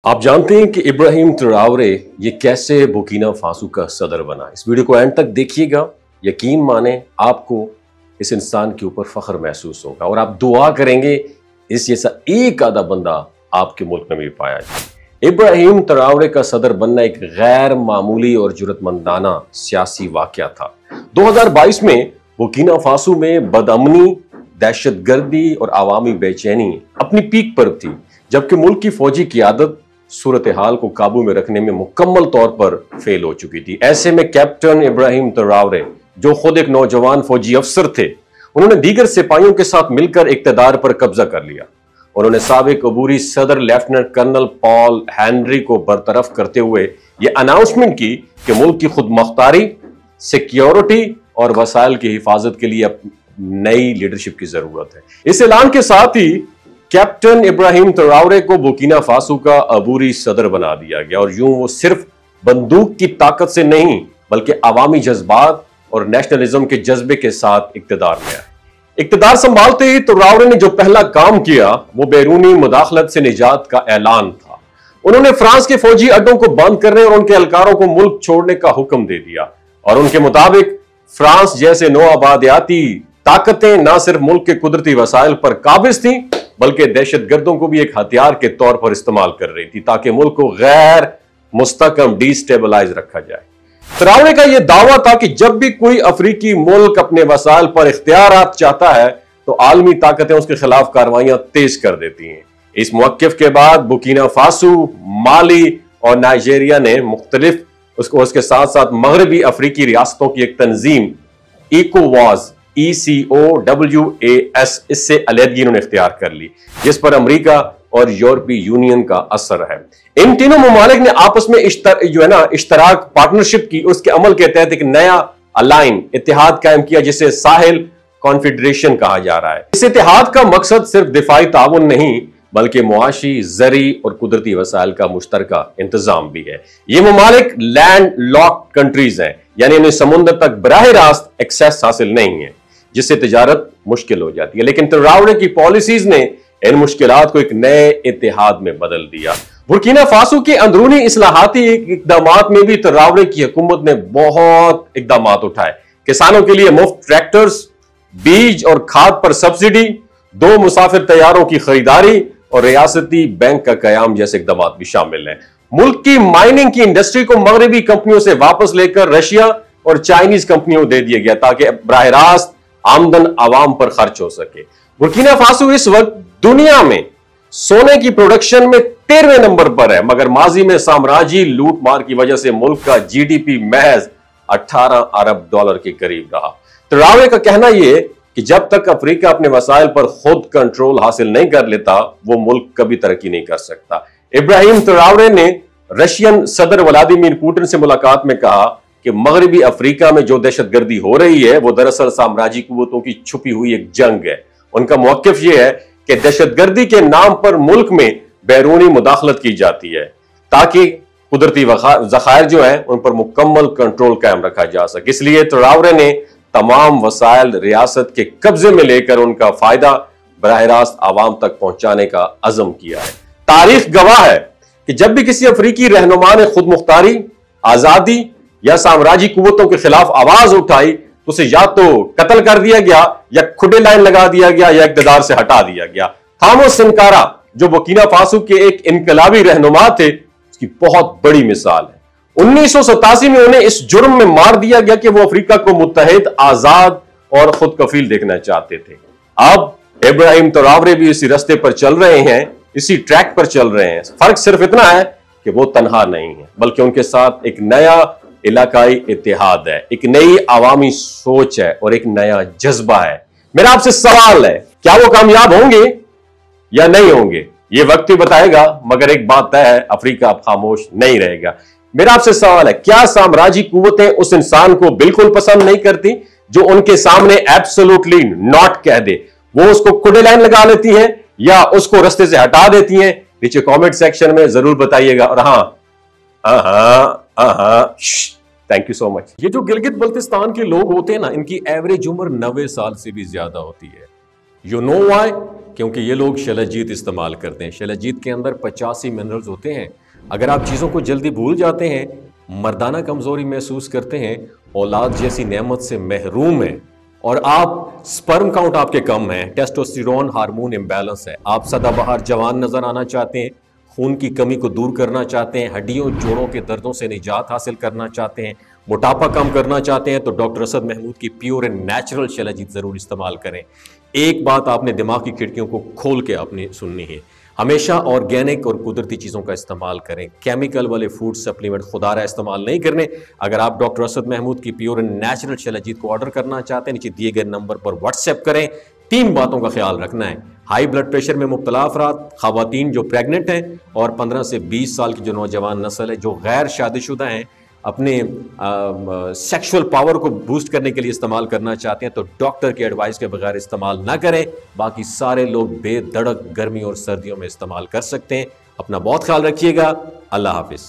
आप जानते हैं कि इब्राहिम ट्राओरे ये कैसे बुर्किना फासो का सदर बना। इस वीडियो को एंड तक देखिएगा, यकीन माने आपको इस इंसान के ऊपर फख्र महसूस होगा और आप दुआ करेंगे इस जैसा एक आधा बंदा आपके मुल्क में भी पाया जाए। इब्राहिम ट्राओरे का सदर बनना एक गैर मामूली और जुर्रतमंदाना सियासी वाकया था। 2022 में बुर्किना फासो में बदअमनी, दहशतगर्दी और आवामी बेचैनी अपनी पीक पर थी, जबकि मुल्क की फौजी क़ियादत सूरत हाल को काबू में रखने में मुकम्मल तौर पर फेल हो चुकी थी। ऐसे में कैप्टन इब्राहिम ट्राओरे, जो खुद एक नौजवान फौजी अफसर थे, उन्होंने दीगर सिपाहियों के साथ मिलकर इक़्तिदार पर कब्जा कर लिया। उन्होंने साबिक अबूरी सदर लेफ्टिनेंट कर्नल पॉल हेनरी को बरतरफ करते हुए ये अनाउंसमेंट की कि मुल्क की खुद मुख्तारी, सिक्योरिटी और वसाइल की हिफाजत के लिए नई लीडरशिप की जरूरत है। इस ऐलान के साथ ही कैप्टन इब्राहिम ट्राओरे को बुर्किना फासो का अबूरी सदर बना दिया गया और यूं वो सिर्फ बंदूक की ताकत से नहीं बल्कि अवामी जज्बात और नेशनलिज्म के जज्बे के साथ इक़्तिदार में आए। इक़्तिदार संभालते ही ट्राओरे ने जो पहला काम किया वो बैरूनी मुदाखलत से निजात का ऐलान था। उन्होंने फ्रांस के फौजी अड्डों को बंद करने और उनके एहलकारों को मुल्क छोड़ने का हुक्म दे दिया और उनके मुताबिक फ्रांस जैसे नौआबादियाती ताकतें न सिर्फ मुल्क के कुदरती वसाइल पर काबिज थी बल्कि दहशतगर्दों को भी एक हथियार के तौर पर इस्तेमाल कर रही थी ताकि मुल्क को गैर मुस्तकम डिस्टेबलाइज रखा जाए। ट्राओरे का यह दावा था कि जब भी कोई अफ्रीकी मुल्क अपने वसाइल पर इख्तियारात चाहता है तो आलमी ताकतें उसके खिलाफ कार्रवाइयां तेज कर देती हैं। इस मौक़िफ़ के बाद बुर्किना फासो, माली और नाइजीरिया ने मुख्तलिफ उसके साथ साथ मगरबी अफ्रीकी रियासतों की एक तंजीम ECOWAS इससे अलहदगी इन्होंने इख्तियार कर ली, जिस पर अमेरिका और यूरोपीय यूनियन का असर है। इन तीनों ममालिक ने आपस में इश्तराक पार्टनरशिप की, उसके अमल के तहत एक नया अलाइन इत्तेहाद कायम किया जिसे साहिल कॉन्फेडरेशन कहा जा रहा है। इस इत्तेहाद का मकसद सिर्फ दिफाई ताउन नहीं बल्कि मुआशी, ज़री और कुदरती वसाइल का मुश्तरका इंतजाम भी है। ये ममालिक लैंड लॉक कंट्रीज हैं, यानी इन्हें समुद्र तक बराह रास्त एक्सेस हासिल नहीं है, जिससे तिजारत मुश्किल हो जाती है। लेकिन ट्राओरे की पॉलिसीज ने इन मुश्किलात को एक नए इत्तेहाद में बदल दिया। बुर्किना फासो के अंदरूनी इस्लाहाती इकदामात में भी ट्राओरे की हुकूमत ने बहुत इकदामात उठाए। किसानों के लिए मुफ्त ट्रैक्टर्स, बीज और खाद पर सब्सिडी, 2 मुसाफिर तैयारों की खरीदारी और रियासती बैंक का कयाम जैसे इकदामात भी शामिल हैं। मुल्क की माइनिंग की इंडस्ट्री को मगरबी कंपनियों से वापस लेकर रशिया और चाइनीज कंपनियों को दे दिया गया ताकि बराह रास्त आमदन आवाम पर खर्च हो सके। बुर्किना फासो इस वक्त दुनिया में सोने की प्रोडक्शन में 13वें नंबर पर है, मगर माजी में साम्राज्यी लूट मार की वजह से मुल्क का GDP महज 18 अरब डॉलर के करीब रहा। ट्राओरे का कहना यह कि जब तक अफ्रीका अपने वसाइल पर खुद कंट्रोल हासिल नहीं कर लेता वो मुल्क कभी तरक्की नहीं कर सकता। इब्राहिम ट्राओरे ने रशियन सदर व्लादिमीर पुतिन से मुलाकात में कहा कि मगरबी अफ्रीका में जो दहशतगर्दी हो रही है वो दरअसल साम्राज्यी कुव्वतों की छुपी हुई एक जंग है। उनका मौक़िफ़ यह है कि दहशतगर्दी के नाम पर मुल्क में बैरूनी मुदाखलत की जाती है ताकि कुदरती ज़खायर जो है उन पर मुकम्मल कंट्रोल कायम रखा जा सके। इसलिए ट्राओरे ने तमाम वसाइल रियासत के कब्जे में लेकर उनका फायदा बराह रास्त आवाम तक पहुंचाने का अज़म किया है। तारीख गवाह है कि जब भी किसी अफ्रीकी रहनुमा ने खुद मुख्तारी, आजादी या साम्राज्यी कुव्वतों के खिलाफ आवाज उठाई तो उसे या तो कत्ल कर दिया गया या खुदे लाइन लगा दिया गया या इक़्तिदार से हटा दिया गया। थामस सनकारा जो बुर्किना फासो के एक इनकलाबी रहनुमा थे, उसकी बहुत बड़ी मिसाल है। 1987 में उन्हें इस जुर्म में मार दिया गया कि वो अफ्रीका को मुत्तहिद, आजाद और खुद कफील देखना चाहते थे। अब इब्राहिम ट्राओरे भी इसी रास्ते पर चल रहे हैं, इसी ट्रैक पर चल रहे हैं। फर्क सिर्फ इतना है कि वो तनहा नहीं है बल्कि उनके साथ एक नया इलाकाई इत्तेहाद है, एक नई आवामी सोच है और एक नया जज्बा है। मेरा आपसे सवाल है, क्या वो कामयाब होंगे या नहीं होंगे? ये वक्त ही बताएगा, मगर एक बात तय है, अफ्रीका अब खामोश नहीं रहेगा। मेरा आपसे सवाल है, क्या साम्राज्यी कुव्वतें उस इंसान को बिल्कुल पसंद नहीं करती जो उनके सामने एब्सोल्युटली नॉट कह दे? वो उसको खुदे लाइन लगा लेती हैं या उसको रास्ते से हटा देती हैं? नीचे कमेंट सेक्शन में जरूर बताइएगा। और थैंक यू सो मच। ये जो गिलगित बल्तिस्तान के लोग होते हैं ना, इनकी एवरेज उम्र 90 साल से भी ज्यादा होती है। You know why? کیونکہ یہ لوگ شیلاجیت استعمال کرتے ہیں. شیلاجیت کے اندر 85 منرلز ہوتے ہیں. اگر آپ چیزوں کو جلدی بھول جاتے ہیں، مردانہ کمزوری محسوس کرتے ہیں، اولاد جیسی نعمت سے محروم ہیں، اور آپ سپرم کاؤنٹ آپ کے کم ہیں، ٹیسٹوسٹیرون ہارمون امبیلنس ہے، آپ سدا بہار جوان نظر آنا چاہتے ہیں، خون کی کمی کو دور کرنا چاہتے ہیں، ہڈیوں جوڑوں کے دردوں سے نجات حاصل کرنا چاہتے ہیں، موٹاپا کم کرنا چاہتے ہیں، تو ڈاکٹر اسد محمود کی پیور اینڈ نیچرل شیلاجیت ضرور استعمال کریں. ایک بات آپ نے دماغ کی کھڑکیوں کو کھول کے آپ نے سننی ہے، ہمیشہ آرگینک اور قدرتی چیزوں کا استعمال کریں. کیمیکل والے فوڈ سپلیمنٹ خدارہ استعمال نہیں کرنے. اگر آپ ڈاکٹر اسد محمود کی پیور اینڈ نیچرل شیلاجیت کو آرڈر کرنا چاہتے ہیں، نیچے دیے گئے نمبر پر واٹس ایپ کریں. 3 باتوں کا خیال رکھنا ہے: ہائی بلڈ پریشر میں مبتلا افراد، خواتین جو پریگننٹ ہیں، اور 15 سے 20 سال کی جو نوجوان نسل ہے جو غیر شادی شدہ ہیں، اپنے سیکشول پاور کو بوسٹ کرنے کے لیے استعمال کرنا چاہتے ہیں، تو ڈاکٹر کی ایڈوائس کے بغیر استعمال نہ کریں. باقی سارے لوگ بے دھڑک گرمی اور سردیوں میں استعمال کر سکتے ہیں. اپنا بہت خیال رکھیے گا. اللہ حافظ.